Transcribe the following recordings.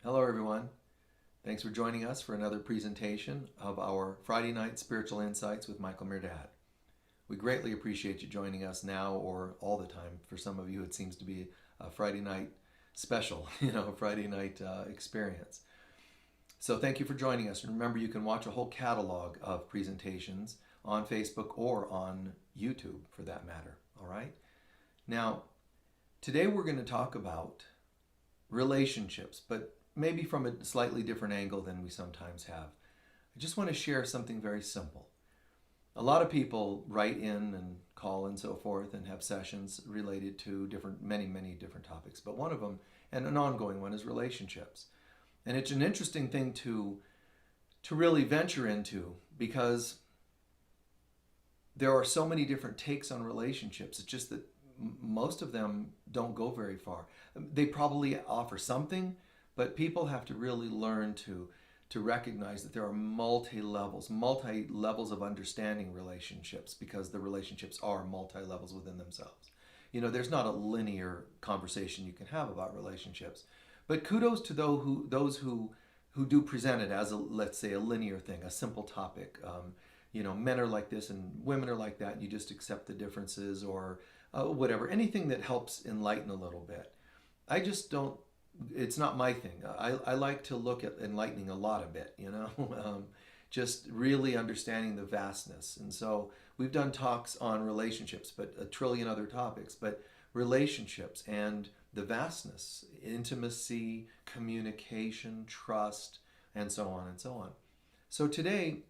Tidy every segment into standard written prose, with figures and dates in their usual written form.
Hello, everyone. Thanks for joining us for another presentation of our Friday Night Spiritual Insights with Michael Mirdad. We greatly appreciate you joining us now or all the time. For some of you, it seems to be a Friday night special, a Friday night experience. So thank you for joining us. And remember, you can watch a whole catalog of presentations on Facebook or on YouTube for that matter. All right? Now, today we're going to talk about relationships, but maybe from a slightly different angle than we sometimes have. I just want to share something very simple. A lot of people write in and call and so forth and have sessions related to many different topics. But one of them, and an ongoing one, is relationships. And it's an interesting thing to really venture into because there are so many different takes on relationships. It's just that most of them don't go very far. They probably offer something, but people have to really learn to recognize that there are multi levels of understanding relationships because the relationships are multi levels within themselves. There's not a linear conversation you can have about relationships. But kudos to those who do present it as let's say a linear thing, a simple topic. Men are like this and women are like that, and you just accept the differences or whatever. Anything that helps enlighten a little bit. I just don't. It's not my thing. I like to look at enlightening a lot a bit, just really understanding the vastness. And so we've done talks on relationships, but a trillion other topics, but relationships and the vastness, intimacy, communication, trust, and so on and so on. So today,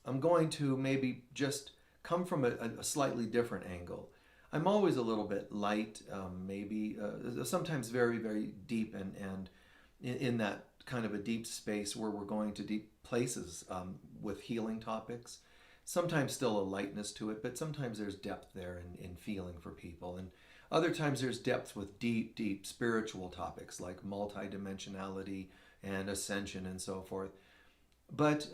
I'm going to maybe just come from a slightly different angle. I'm always a little bit light, maybe sometimes very deep, and in that kind of a deep space where we're going to deep places with healing topics. Sometimes still a lightness to it, but sometimes there's depth there in feeling for people. And other times there's depth with deep spiritual topics like multidimensionality and ascension and so forth. But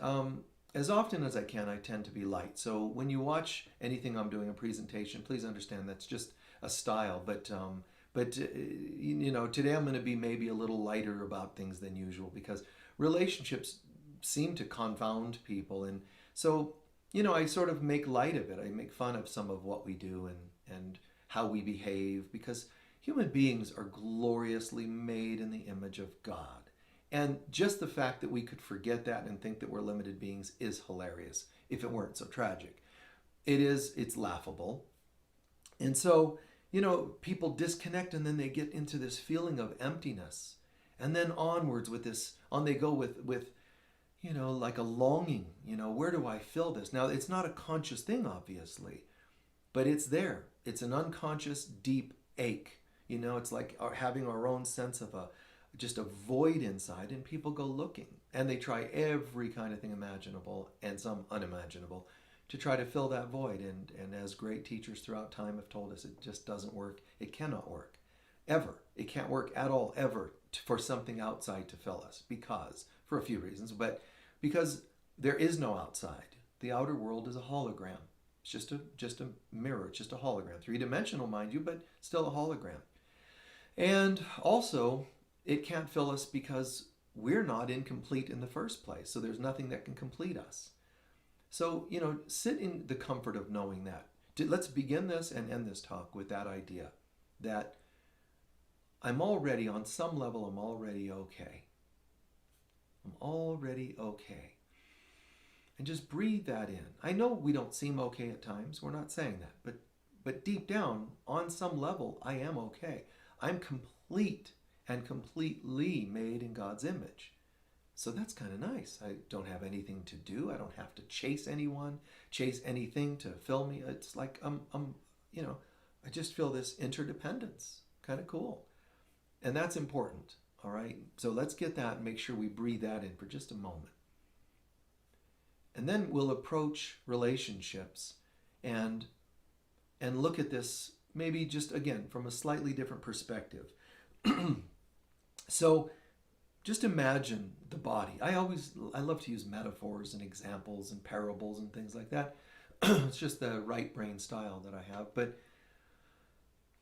as often as I can, I tend to be light. So when you watch anything I'm doing a presentation, please understand that's just a style. But today I'm going to be maybe a little lighter about things than usual because relationships seem to confound people, and so I sort of make light of it. I make fun of some of what we do and how we behave because human beings are gloriously made in the image of God. And just the fact that we could forget that and think that we're limited beings is hilarious if it weren't so tragic. It's laughable. And so, people disconnect and then they get into this feeling of emptiness. And then onwards with this, on they go with like a longing, where do I fill this? Now, it's not a conscious thing, obviously, but it's there. It's an unconscious, deep ache. It's like having our own sense of just a void inside, and people go looking and they try every kind of thing imaginable and some unimaginable to try to fill that void. And as great teachers throughout time have told us, it just doesn't work. It cannot work ever. It can't work at all ever for something outside to fill us because for a few reasons, but because there is no outside. The outer world is a hologram. It's just a mirror. It's just a hologram, three-dimensional, mind you, but still a hologram. And also, it can't fill us because we're not incomplete in the first place. So there's nothing that can complete us. So, sit in the comfort of knowing that. Let's begin this and end this talk with that idea that on some level, I'm already okay. I'm already okay. And just breathe that in. I know we don't seem okay at times. We're not saying that. But deep down, on some level, I am okay. I'm complete and completely made in God's image. So that's kind of nice. I don't have anything to do. I don't have to chase anyone, chase anything to fill me. It's like I just feel this interdependence. Kind of cool. And that's important. All right. So let's get that and make sure we breathe that in for just a moment. And then we'll approach relationships and look at this maybe just again from a slightly different perspective. So just imagine the body. I love to use metaphors and examples and parables and things like that. It's just the right brain style that I have. But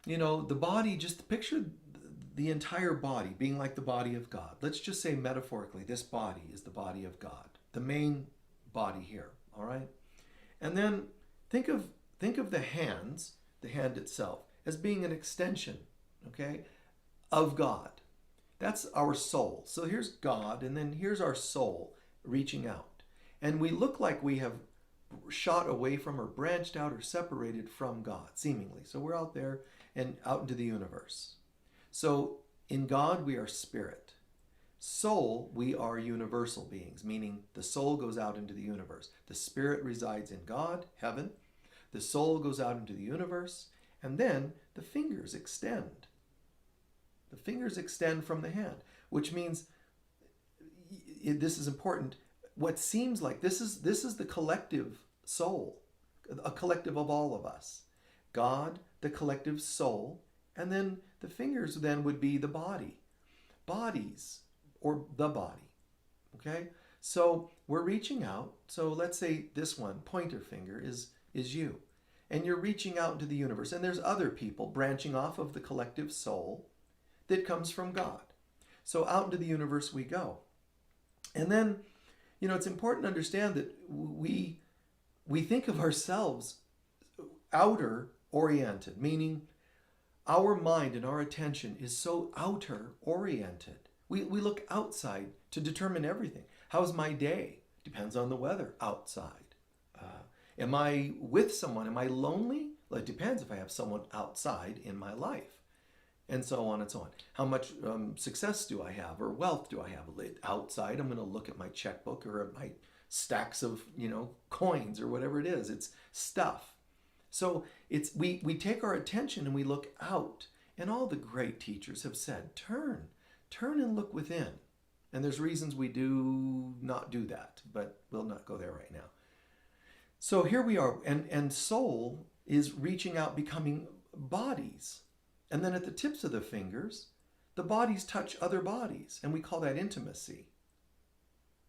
the body, just picture the entire body being like the body of God. Let's just say metaphorically, this body is the body of God, the main body here, all right? And then think of the hands, the hand itself, as being an extension, okay, of God. That's our soul. So here's God, and then here's our soul reaching out. And we look like we have shot away from or branched out or separated from God, seemingly. So we're out there and out into the universe. So in God, we are spirit. Soul, we are universal beings, meaning the soul goes out into the universe. The spirit resides in God, heaven. The soul goes out into the universe, and then the fingers extend. The fingers extend from the hand, which means, this is important, what seems like this is the collective soul, a collective of all of us. God, the collective soul, and then the fingers then would be the body. Bodies, or the body. Okay? So we're reaching out. So let's say this one, pointer finger, is you. And you're reaching out into the universe. And there's other people branching off of the collective soul that comes from God. So out into the universe we go. And then, it's important to understand that we think of ourselves outer oriented, meaning our mind and our attention is so outer oriented. We look outside to determine everything. How's my day? Depends on the weather outside. Am I with someone? Am I lonely? Well, it depends if I have someone outside in my life. And so on and so on. How much success do I have or wealth do I have? Outside, I'm going to look at my checkbook or at my stacks of, coins or whatever it is. It's stuff. So we take our attention and we look out. And all the great teachers have said, turn and look within. And there's reasons we do not do that, but we'll not go there right now. So here we are, and soul is reaching out, becoming bodies. And then at the tips of the fingers, the bodies touch other bodies, and we call that intimacy.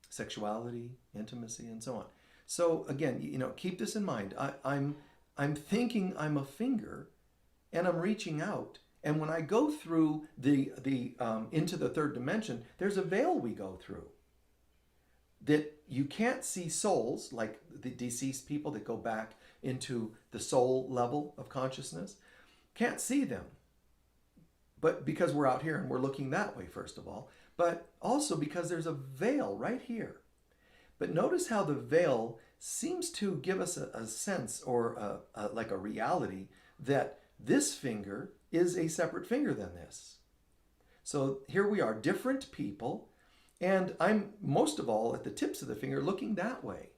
Sexuality, intimacy, and so on. So again, keep this in mind. I'm thinking I'm a finger, and I'm reaching out. And when I go through the into the third dimension, there's a veil we go through that you can't see souls, like the deceased people that go back into the soul level of consciousness. Can't see them. But because we're out here and we're looking that way, first of all, but also because there's a veil right here. But notice how the veil seems to give us a sense or like a reality that this finger is a separate finger than this. So here we are, different people, and I'm most of all at the tips of the finger looking that way.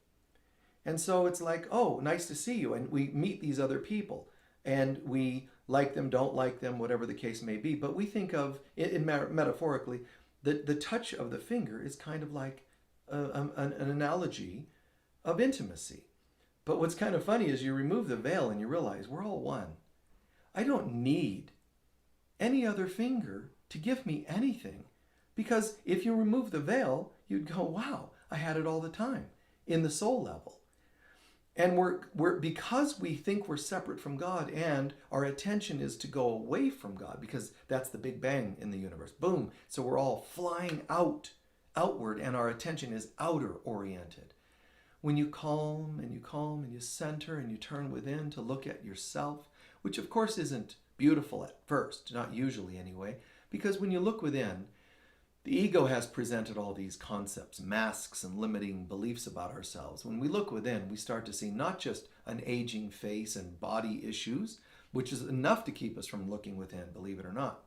And so it's like, oh, nice to see you. And we meet these other people and we like them, don't like them, whatever the case may be. But we think of, metaphorically, the touch of the finger is kind of like an analogy of intimacy. But what's kind of funny is you remove the veil and you realize we're all one. I don't need any other finger to give me anything. Because if you remove the veil, you'd go, wow, I had it all the time in the soul level. And we're because we think we're separate from God and our attention is to go away from God, because that's the Big Bang in the universe. Boom. So we're all flying outward, and our attention is outer oriented. When you calm and you center and you turn within to look at yourself, which of course isn't beautiful at first, not usually anyway, because when you look within, the ego has presented all these concepts, masks, and limiting beliefs about ourselves. When we look within, we start to see not just an aging face and body issues, which is enough to keep us from looking within, believe it or not.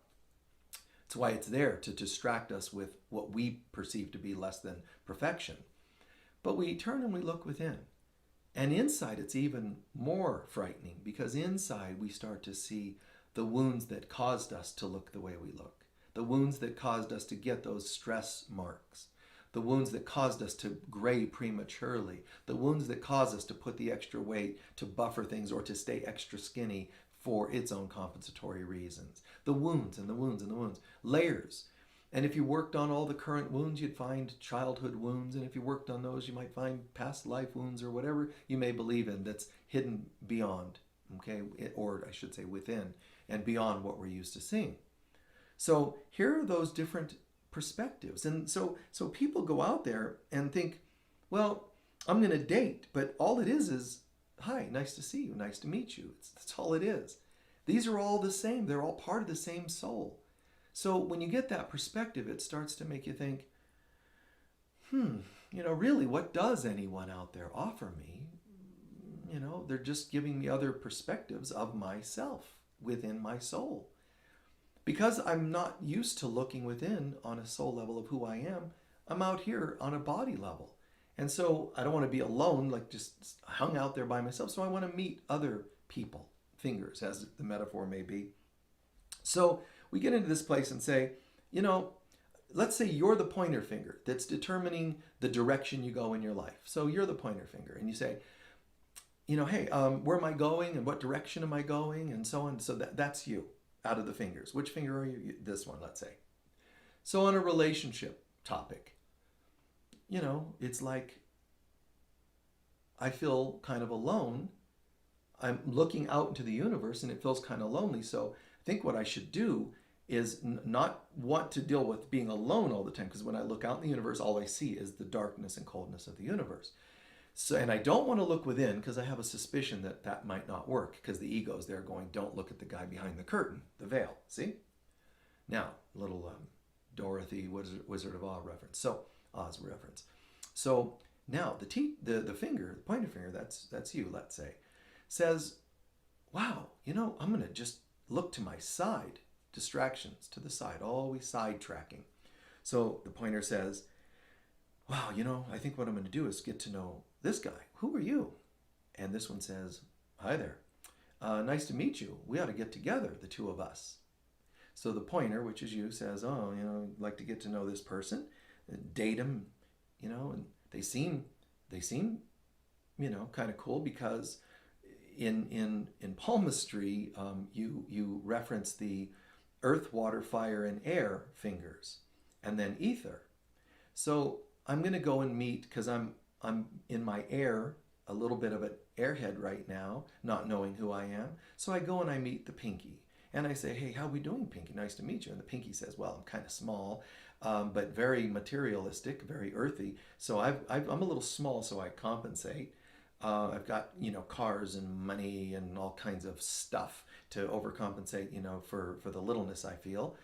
It's why it's there, to distract us with what we perceive to be less than perfection. But we turn and we look within. And inside, it's even more frightening, because inside we start to see the wounds that caused us to look the way we look. The wounds that caused us to get those stress marks. The wounds that caused us to gray prematurely. The wounds that caused us to put the extra weight to buffer things or to stay extra skinny for its own compensatory reasons. The wounds and the wounds and the wounds. Layers. And if you worked on all the current wounds, you'd find childhood wounds. And if you worked on those, you might find past life wounds or whatever you may believe in that's hidden beyond, okay? Or I should say within and beyond what we're used to seeing. So here are those different perspectives. And so people go out there and think, well, I'm going to date, but all it is, hi, nice to see you, nice to meet you. That's all it is. These are all the same. They're all part of the same soul. So when you get that perspective, it starts to make you think, really, what does anyone out there offer me? They're just giving me other perspectives of myself within my soul. Because I'm not used to looking within on a soul level of who I am, I'm out here on a body level. And so I don't want to be alone, like just hung out there by myself. So I want to meet other people, fingers, as the metaphor may be. So we get into this place and say, let's say you're the pointer finger that's determining the direction you go in your life. So you're the pointer finger and you say, hey, where am I going and what direction am I going and so on. So that's you out of the fingers. Which finger are you? This one, let's say. So on a relationship topic, it's like I feel kind of alone. I'm looking out into the universe and it feels kind of lonely. So I think what I should do is not want to deal with being alone all the time, because when I look out in the universe, all I see is the darkness and coldness of the universe. So, and I don't want to look within because I have a suspicion that that might not work, because the ego's there going, don't look at the guy behind the curtain, the veil. See? Now, little Dorothy Wizard of Oz reference. So, Oz reference. So now the finger, the pointer finger, that's you, let's say, says, wow, I'm going to just look to my side. Distractions to the side, always sidetracking. So the pointer says, wow, I think what I'm going to do is get to know this guy. Who are you? And this one says, hi there. Nice to meet you. We ought to get together, the two of us. So the pointer, which is you, says, oh, I'd like to get to know this person, date him, and they seem, kind of cool, because in palmistry, you reference the earth, water, fire, and air fingers, and then ether. So I'm going to go and meet, because I'm in my air, a little bit of an airhead right now, not knowing who I am. So I go and I meet the pinky. And I say, hey, how we doing, pinky? Nice to meet you. And the pinky says, well, I'm kind of small, but very materialistic, very earthy. So I'm a little small, so I compensate. I've got, cars and money and all kinds of stuff to overcompensate, for the littleness I feel,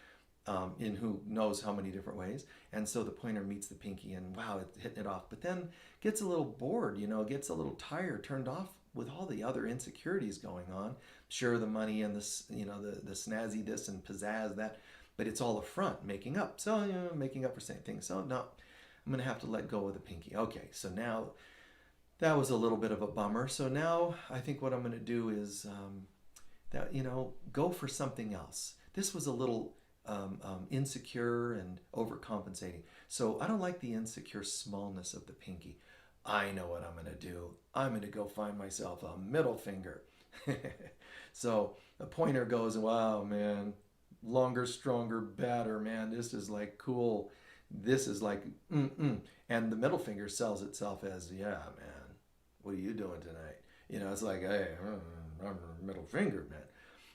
in who knows how many different ways. And so the pointer meets the pinky and wow, it's hitting it off. But then gets a little bored, gets a little tired, turned off with all the other insecurities going on. Sure, the money and the, the snazzy this and pizzazz that, but it's all a front, making up. So, making up for saying things. So no, I'm going to have to let go of the pinky. Okay, so now that was a little bit of a bummer. So now I think what I'm going to do is go for something else. This was a little insecure and overcompensating. So I don't like the insecure smallness of the pinky. I know what I'm going to do. I'm going to go find myself a middle finger. So the pointer goes, wow, man, longer, stronger, better, man. This is like cool. This is like, And the middle finger sells itself as, yeah, man, what are you doing tonight? It's like, hey, I'm a middle finger, man.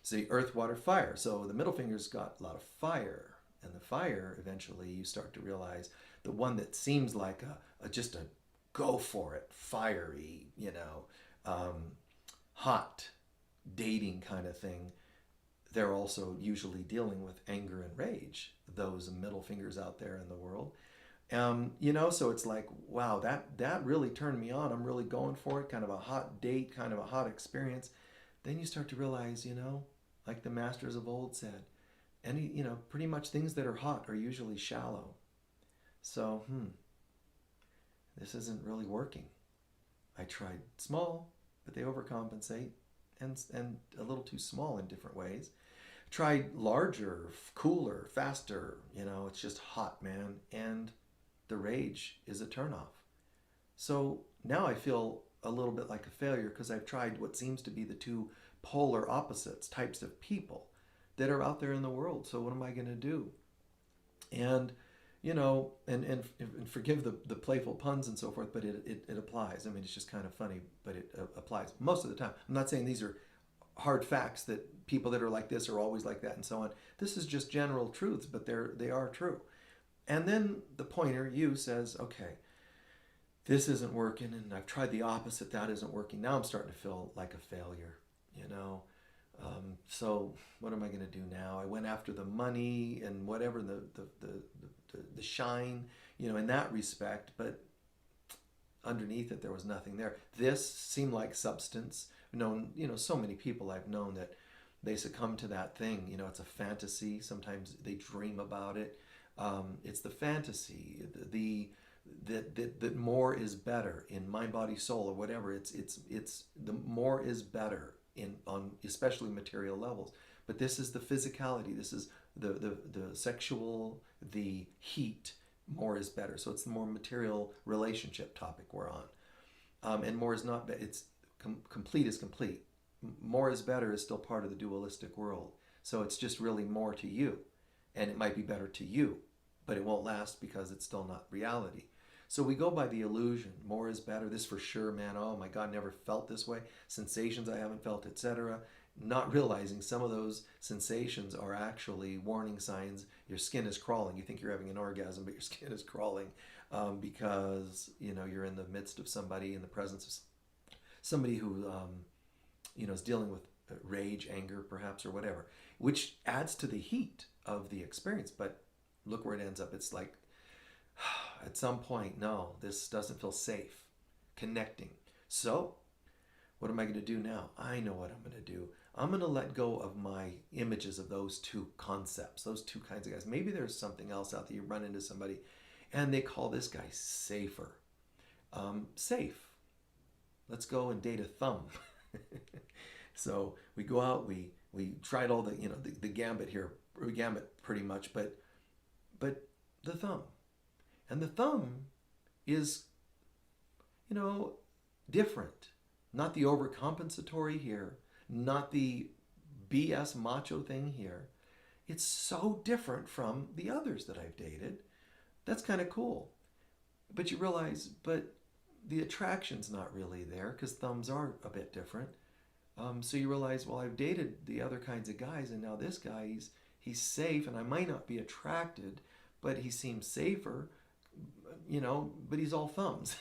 See, earth, water, fire. So the middle finger's got a lot of fire. And the fire, eventually, you start to realize the one that seems like just a go for it, fiery, hot, dating kind of thing. They're also usually dealing with anger and rage, those middle fingers out there in the world. So it's like, wow, that really turned me on. I'm really going for it. Kind of a hot date, kind of a hot experience. Then you start to realize, like the masters of old said, pretty much things that are hot are usually shallow. So, this isn't really working. I tried small, but they overcompensate, and a little too small in different ways. Tried larger, cooler, faster, it's just hot, man, and the rage is a turnoff. So now I feel a little bit like a failure, because I've tried what seems to be the two polar opposites types of people that are out there in the world. So what am I going to do? And and forgive the playful puns and so forth, but it applies. I mean, it's just kind of funny, but it applies most of the time. I'm not saying these are hard facts that people that are like this are always like that and so on. This is just general truths, but they are true. And then the pointer, you, says, okay, this isn't working, and I've tried the opposite, that isn't working. Now I'm starting to feel like a failure, you know. So what am I going to do now? I went after the money and whatever, the shine, you know, in that respect, but underneath it there was nothing there. This seemed like substance. You know, so many people I've known that they succumb to that thing. You know, it's a fantasy. Sometimes they dream about it. It's the fantasy, that more is better in mind, body, soul, or whatever. It's the more is better on especially material levels. But this is the physicality. This is the sexual, the heat. More is better. So it's the more material relationship topic we're on. And more is not. It's complete is complete. More is better is still part of the dualistic world. So it's just really more to you, and it might be better to you, but it won't last because it's still not reality. So we go by the illusion. More is better. This for sure, man. Oh my God, never felt this way. Sensations I haven't felt, etc. Not realizing some of those sensations are actually warning signs. Your skin is crawling. You think you're having an orgasm, but your skin is crawling because, you know, you're in the midst of somebody, in the presence of somebody who, you know, is dealing with rage, anger, perhaps, or whatever, which adds to the heat of the experience. But look where it ends up. It's like, at some point, no, this doesn't feel safe. Connecting. So, what am I going to do now? I know what I'm going to do. I'm going to let go of my images of those two concepts, those two kinds of guys. Maybe there's something else out there. You run into somebody and they call this guy safer. Safe. Let's go and date a thumb. So we go out, we tried all the, you know, the gambit here, gambit pretty much, but the thumb. And the thumb is, you know, different. Not the overcompensatory here, not the BS macho thing here. It's so different from the others that I've dated. That's kind of cool. But you realize, but the attraction's not really there because thumbs are a bit different. So you realize, well, I've dated the other kinds of guys, and now this guy, he's safe, and I might not be attracted, but he seems safer, you know, but he's all thumbs.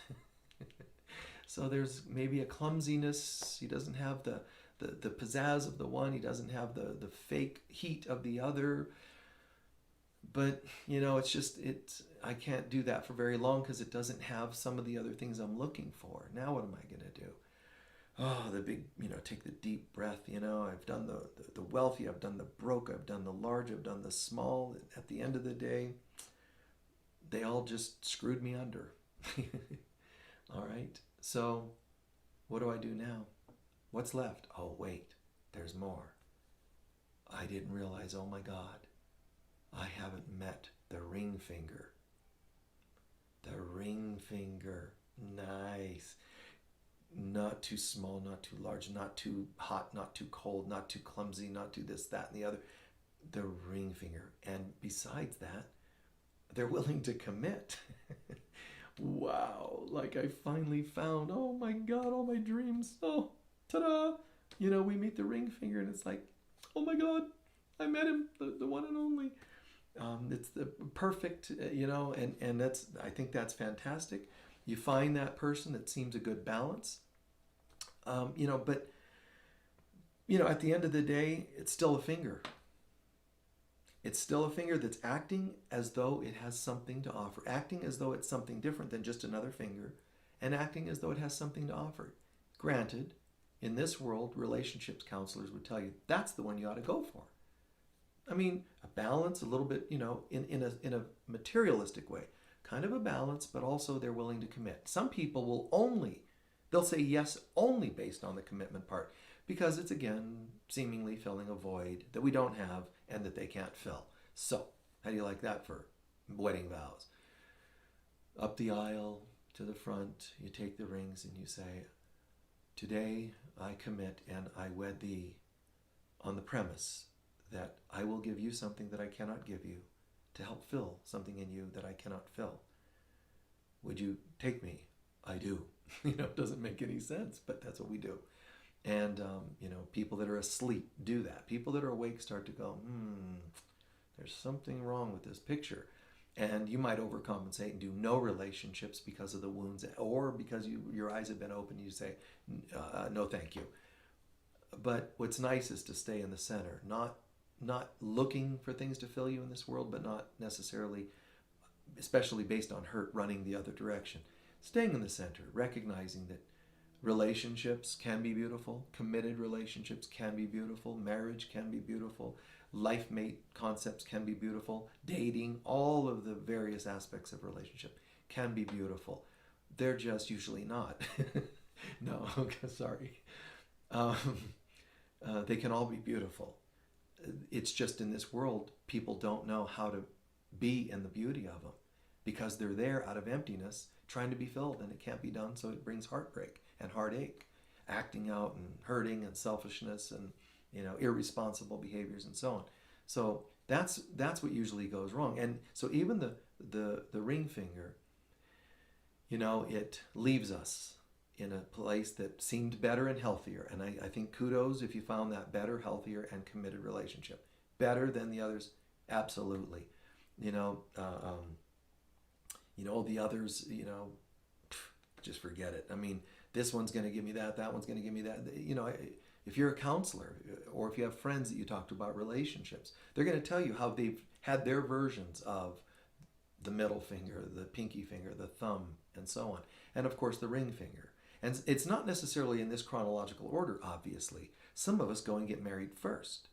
So there's maybe a clumsiness. He doesn't have the pizzazz of the one. He doesn't have the fake heat of the other. But, you know, I can't do that for very long because it doesn't have some of the other things I'm looking for. Now what am I going to do? Oh, the big, you know, take the deep breath, you know. I've done the wealthy, I've done the broke, I've done the large, I've done the small. At the end of the day, they all just screwed me under. All right. So what do I do now? What's left? Oh, wait, there's more. I didn't realize, oh my God, I haven't met the ring finger. The ring finger. Nice. Not too small, not too large, not too hot, not too cold, not too clumsy, not too this, that, and the other. The ring finger. And besides that, they're willing to commit. Wow, like I finally found, oh my God, all my dreams. Oh, ta-da. You know, we meet the ring finger and it's like, oh my God, I met him, the one and only. It's the perfect, you know, and I think that's fantastic. You find that person that seems a good balance, you know, but, you know, at the end of the day, it's still a finger. It's still a finger that's acting as though it has something to offer, acting as though it's something different than just another finger, and acting as though it has something to offer. Granted, in this world, relationships counselors would tell you that's the one you ought to go for. I mean, a balance, a little bit, you know, in a materialistic way, kind of a balance, but also they're willing to commit. Some people they'll say yes only based on the commitment part, because it's, again, seemingly filling a void that we don't have and that they can't fill. So, how do you like that for wedding vows? Up the aisle to the front, you take the rings and you say, today I commit and I wed thee on the premise that I will give you something that I cannot give you to help fill something in you that I cannot fill. Would you take me? I do. You know, it doesn't make any sense, but that's what we do. And, people that are asleep do that. People that are awake start to go, there's something wrong with this picture. And you might overcompensate and do no relationships because of the wounds, or because your eyes have been opened, you say, no, thank you. But what's nice is to stay in the center, not looking for things to fill you in this world, but not necessarily, especially based on hurt, running the other direction. Staying in the center, recognizing that relationships can be beautiful, committed relationships can be beautiful, marriage can be beautiful, life mate concepts can be beautiful, dating, all of the various aspects of relationship can be beautiful. They're just usually not. No, okay, sorry. They can all be beautiful. It's just in this world, people don't know how to be in the beauty of them because they're there out of emptiness trying to be filled, and it can't be done, so it brings heartbreak and heartache, acting out and hurting and selfishness and irresponsible behaviors and so on. So that's what usually goes wrong. And so even the ring finger, it leaves us in a place that seemed better and healthier. And I think kudos if you found that better, healthier, and committed relationship. Better than the others, absolutely. The others, just forget it. I mean, this one's going to give me that one's going to give me that. If you're a counselor or if you have friends that you talk to about relationships, they're going to tell you how they've had their versions of the middle finger, the pinky finger, the thumb, and so on. And of course, the ring finger. And it's not necessarily in this chronological order, obviously. Some of us go and get married first.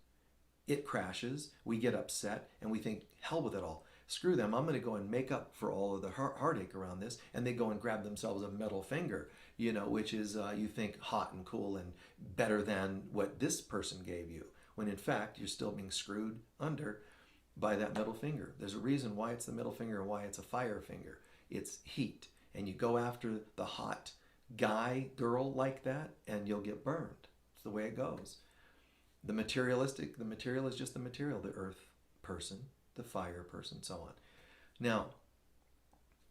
It crashes, we get upset, and we think, hell with it all. Screw them, I'm going to go and make up for all of the heartache around this. And they go and grab themselves a middle finger, which is, you think, hot and cool and better than what this person gave you. When in fact, you're still being screwed under by that middle finger. There's a reason why it's the middle finger and why it's a fire finger. It's heat. And you go after the hot guy, girl like that, and you'll get burned. It's the way it goes. The material is just the material, the earth person, the fire person, so on. Now,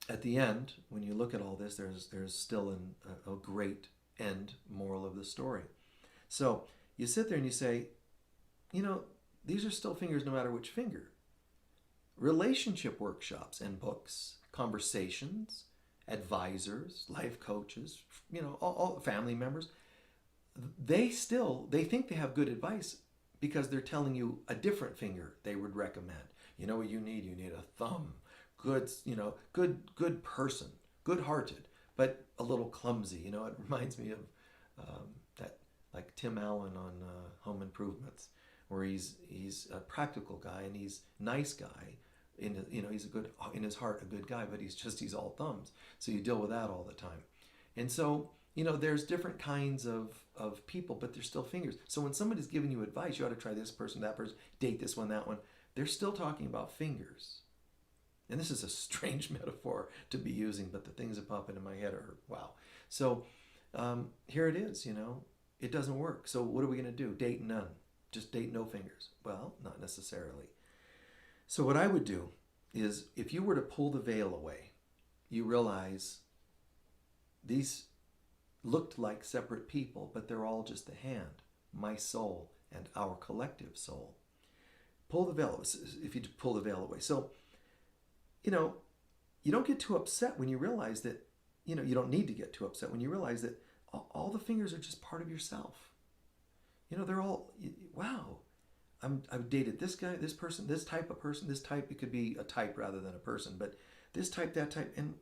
at the end, when you look at all this, there's still a great end moral of the story. So you sit there and you say, these are still fingers no matter which finger. Relationship workshops and books, conversations, advisors, life coaches, all family members, they think they have good advice because they're telling you a different finger they would recommend. You know what you need? You need a thumb. Good, good person, good-hearted, but a little clumsy. It reminds me of that, like Tim Allen on Home Improvements, where he's a practical guy and he's a nice guy. He's in his heart a good guy, but he's all thumbs. So you deal with that all the time. And so, there's different kinds of people, but they're still fingers. So when somebody's giving you advice, you ought to try this person, that person, date this one, that one. They're still talking about fingers. And this is a strange metaphor to be using, but the things that pop into my head are, wow. So here it is, it doesn't work. So what are we going to do? Date none. Just date no fingers. Well, not necessarily. So what I would do is, if you were to pull the veil away, you realize these looked like separate people, but they're all just the hand, my soul, and our collective soul. Pull the veil, if you pull the veil away. So, you don't get too upset when you realize that, you don't need to get too upset when you realize that all the fingers are just part of yourself. They're all, wow. I've dated this guy, this person, this type of person, this type. It could be a type rather than a person, but this type, that type. And,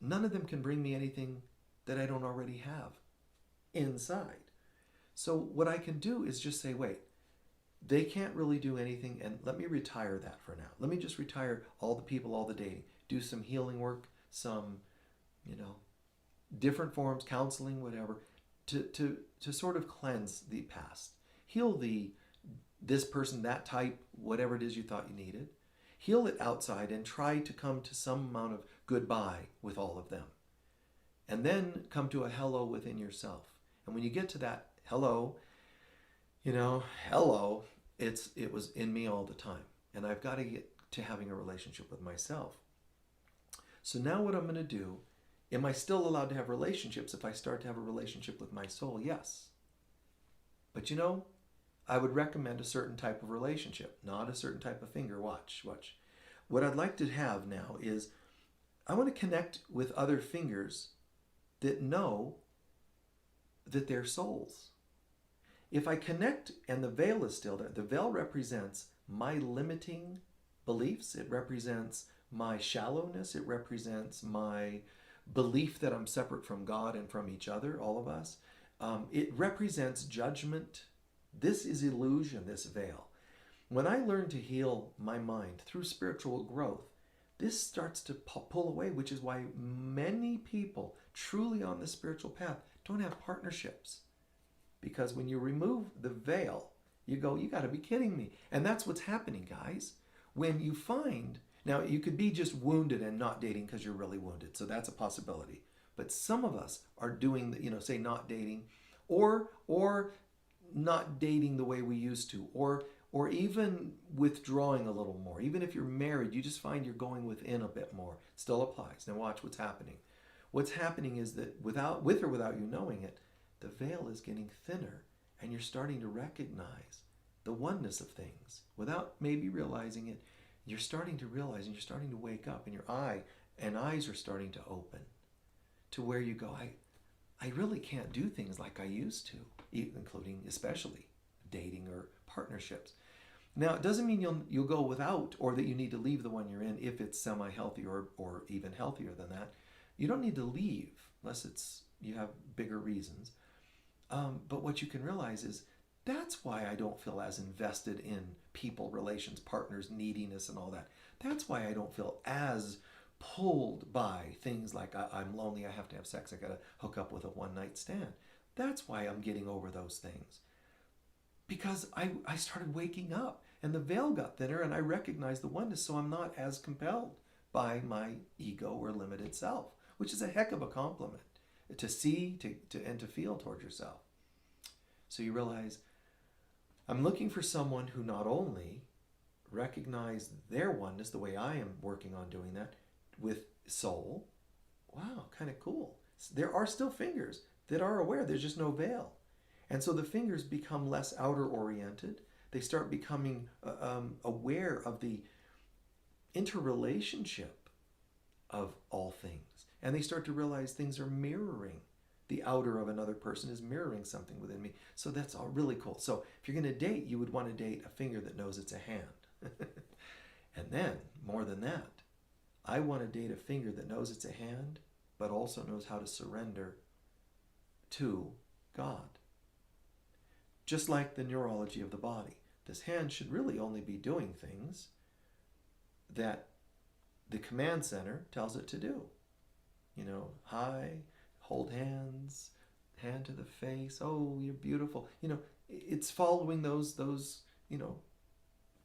none of them can bring me anything that I don't already have inside. So what I can do is just say, wait, they can't really do anything, and let me retire that for now. Let me just retire all the people, all the dating. Do some healing work, some, different forms, counseling, whatever, to sort of cleanse the past. Heal this person, that type, whatever it is you thought you needed. Heal it outside and try to come to some amount of goodbye with all of them. And then come to a hello within yourself. And when you get to that hello, hello, it was in me all the time. And I've got to get to having a relationship with myself. So now what I'm going to do Am I still allowed to have relationships if I start to have a relationship with my soul? Yes. But I would recommend a certain type of relationship, not a certain type of finger. Watch, watch. What I'd like to have now is I want to connect with other fingers that know that they're souls. If I connect and the veil is still there, the veil represents my limiting beliefs. It represents my shallowness. It represents my belief that I'm separate from God and from each other, all of us. It represents judgment. This is illusion, this veil. When I learn to heal my mind through spiritual growth, this starts to pull away, which is why many people truly on the spiritual path don't have partnerships. Because when you remove the veil, you go, you got to be kidding me. And that's what's happening, guys. When you find, now you could be just wounded and not dating because you're really wounded. So that's a possibility. But some of us are doing, say not dating or not dating the way we used to, or even withdrawing a little more. Even if you're married, you just find you're going within a bit more. It still applies. Now watch what's happening. What's happening is that with or without you knowing it, the veil is getting thinner and you're starting to recognize the oneness of things without maybe realizing it. You're starting to realize and you're starting to wake up, and your eyes are starting to open to where you go, I really can't do things like I used to, including especially dating or partnerships. Now, it doesn't mean you'll go without, or that you need to leave the one you're in if it's semi-healthy or even healthier than that. You don't need to leave unless you have bigger reasons. But what you can realize is that's why I don't feel as invested in people, relations, partners, neediness, and all that. That's why I don't feel as pulled by things like I'm lonely, I have to have sex, I got to hook up with a one-night stand. That's why I'm getting over those things. Because I started waking up and the veil got thinner and I recognized the oneness, so I'm not as compelled by my ego or limited self, which is a heck of a compliment to see and to feel towards yourself. So you realize I'm looking for someone who not only recognized their oneness the way I am working on doing that with soul. Wow, kind of cool. There are still fingers that are aware. There's just no veil. And so the fingers become less outer oriented. They start becoming aware of the interrelationship of all things. And they start to realize things are mirroring. The outer of another person is mirroring something within me. So that's all really cool. So if you're going to date, you would want to date a finger that knows it's a hand. And then, more than that, I want to date a finger that knows it's a hand, but also knows how to surrender to God. Just like the neurology of the body. This hand should really only be doing things that the command center tells it to do. Hi, hold hands, hand to the face, oh, you're beautiful. It's following those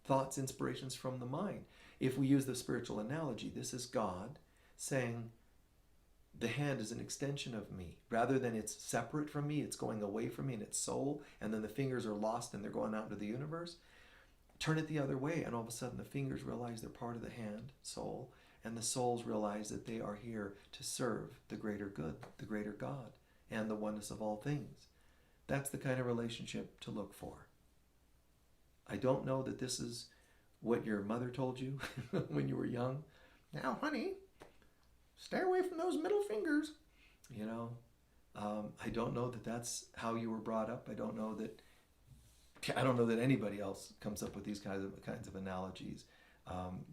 thoughts, inspirations from the mind. If we use the spiritual analogy, this is God saying the hand is an extension of me. Rather than it's separate from me, it's going away from me in its soul, and then the fingers are lost and they're going out into the universe. Turn it the other way, and all of a sudden the fingers realize they're part of the hand, soul, and the souls realize that they are here to serve the greater good, the greater God, and the oneness of all things. That's the kind of relationship to look for. I don't know that this is what your mother told you when you were young. Now, honey, stay away from those middle fingers. I don't know that that's how you were brought up. I don't know that anybody else comes up with these kinds of analogies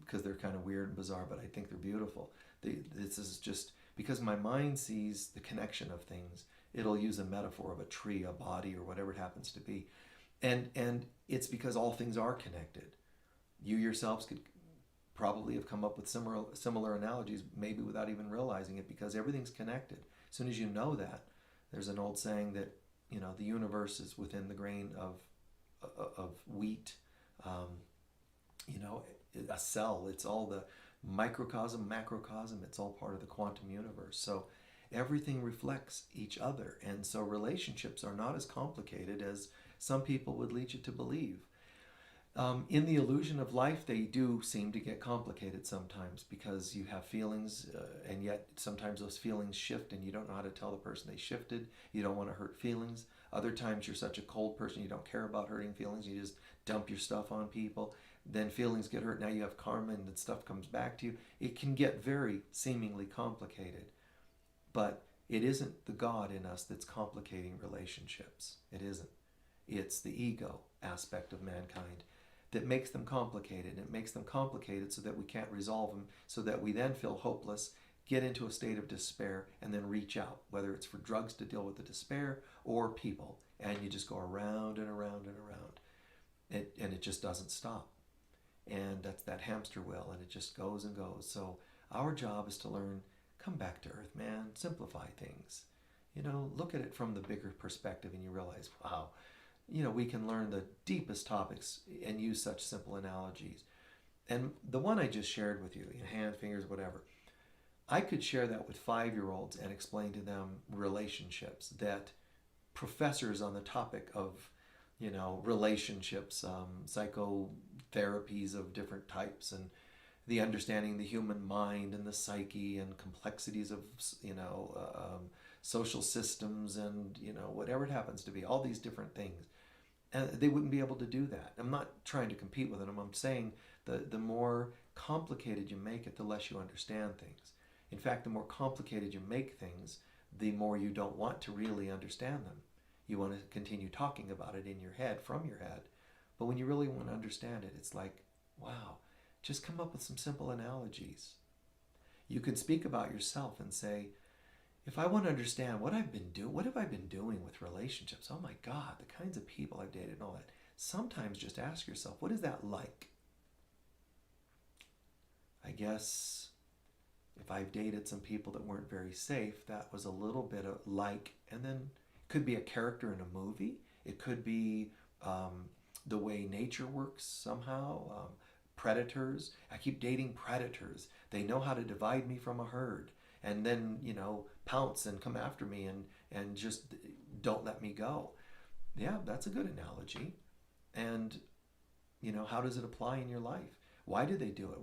because they're kind of weird and bizarre, but I think they're beautiful. This is just because my mind sees the connection of things. It'll use a metaphor of a tree, a body, or whatever it happens to be. And it's because all things are connected. You yourselves could probably have come up with similar analogies, maybe without even realizing it, because everything's connected. As soon as you know that, there's an old saying that the universe is within the grain of wheat. A cell. It's all the microcosm, macrocosm. It's all part of the quantum universe. So everything reflects each other, and so relationships are not as complicated as some people would lead you to believe. In the illusion of life, they do seem to get complicated sometimes because you have feelings, and yet sometimes those feelings shift and you don't know how to tell the person they shifted. You don't want to hurt feelings. Other times you're such a cold person you don't care about hurting feelings. You just dump your stuff on people. Then feelings get hurt. Now you have karma and the stuff comes back to you. It can get very seemingly complicated. But it isn't the God in us that's complicating relationships. It isn't. It's the ego aspect of mankind that makes them complicated. It makes them complicated so that we can't resolve them, so that we then feel hopeless, get into a state of despair, and then reach out, whether it's for drugs to deal with the despair or people. And you just go around and around and around. And it just doesn't stop. And that's that hamster wheel, and it just goes and goes. So our job is to learn, come back to earth, man, simplify things. Look at it from the bigger perspective and you realize, wow, we can learn the deepest topics and use such simple analogies. And the one I just shared with you, hand, fingers, whatever, I could share that with 5-year-olds and explain to them relationships that professors on the topic of, relationships, psychotherapies of different types, and the understanding the human mind and the psyche and complexities of, social systems and, whatever it happens to be, all these different things. And they wouldn't be able to do that. I'm not trying to compete with them. I'm saying the more complicated you make it, the less you understand things. In fact, the more complicated you make things, the more you don't want to really understand them. You want to continue talking about it in your head, from your head. But when you really want to understand it, it's like, wow, just come up with some simple analogies. You can speak about yourself and say, if I want to understand what have I been doing with relationships? Oh my God, the kinds of people I've dated and all that. Sometimes just ask yourself, what is that like? I guess if I've dated some people that weren't very safe, that was a little bit of like, and then it could be a character in a movie. It could be the way nature works somehow. Predators. I keep dating predators. They know how to divide me from a herd. And then, pounce and come after me and just don't let me go. Yeah, that's a good analogy. And, how does it apply in your life? Why do they do it?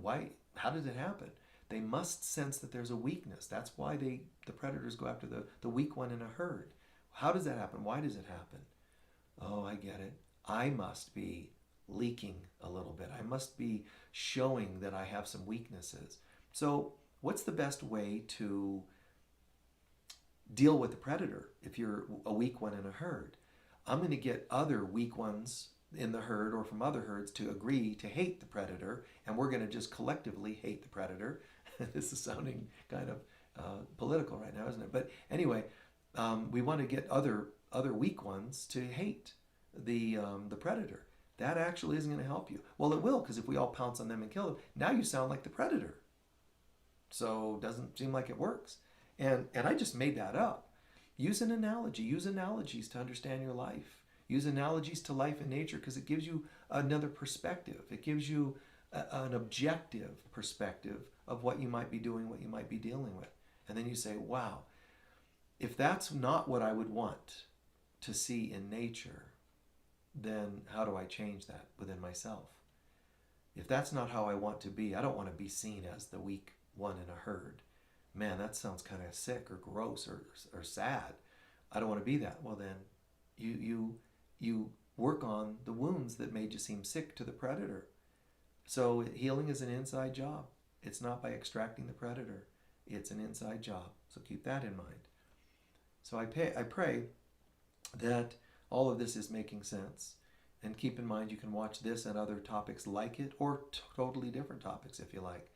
How did it happen? They must sense that there's a weakness. That's why the predators go after the weak one in a herd. How does that happen? Why does it happen? Oh, I get it. I must be leaking a little bit. I must be showing that I have some weaknesses. So what's the best way to deal with the predator if you're a weak one in a herd? I'm going to get other weak ones in the herd or from other herds to agree to hate the predator, and we're going to just collectively hate the predator. This is sounding kind of political right now, isn't it? But anyway, we want to get other weak ones to hate the predator. That actually isn't going to help you. Well, it will, because if we all pounce on them and kill them, now you sound like the predator. So it doesn't seem like it works. And I just made that up. Use an analogy. Use analogies to understand your life. Use analogies to life and nature because it gives you another perspective. It gives you an objective perspective of what you might be doing, what you might be dealing with. And then you say, wow, if that's not what I would want to see in nature, then how do I change that within myself? If that's not how I want to be, I don't want to be seen as the weak one in a herd. Man, that sounds kind of sick or gross or sad. I don't want to be that. Well, then you work on the wounds that made you seem sick to the predator. So healing is an inside job. It's not by extracting the predator. It's an inside job. So keep that in mind. So I pray that all of this is making sense. And keep in mind you can watch this and other topics like it or totally different topics if you like.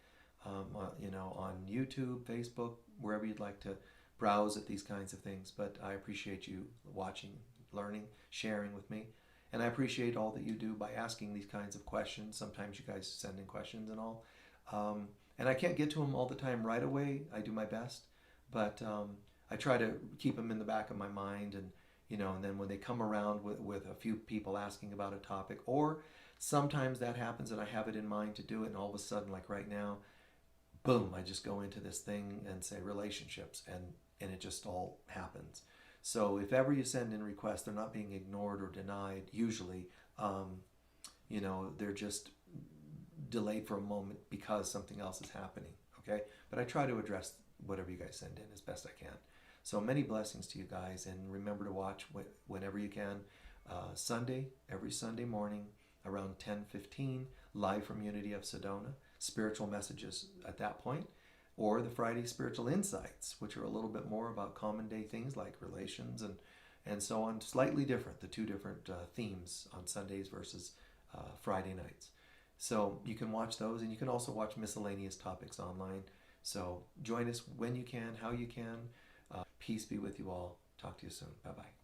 On YouTube, Facebook, wherever you'd like to browse at these kinds of things. But I appreciate you watching, learning, sharing with me. And I appreciate all that you do by asking these kinds of questions. Sometimes you guys send in questions and all. And I can't get to them all the time right away. I do my best. But I try to keep them in the back of my mind. And then when they come around with a few people asking about a topic, or sometimes that happens and I have it in mind to do it, and all of a sudden, like right now, boom, I just go into this thing and say relationships, and it just all happens. So if ever you send in requests, they're not being ignored or denied, usually. they're just delayed for a moment because something else is happening. Okay, but I try to address whatever you guys send in as best I can. So many blessings to you guys, and remember to watch whenever you can. Every Sunday morning around 10:15, live from Unity of Sedona. Spiritual messages at that point, or the Friday spiritual insights, which are a little bit more about common day things like relations and so on. Slightly different, the two different themes on Sundays versus Friday nights. So you can watch those, and you can also watch miscellaneous topics online. So join us when you can, how you can. Peace be with you all. Talk to you soon. Bye-bye.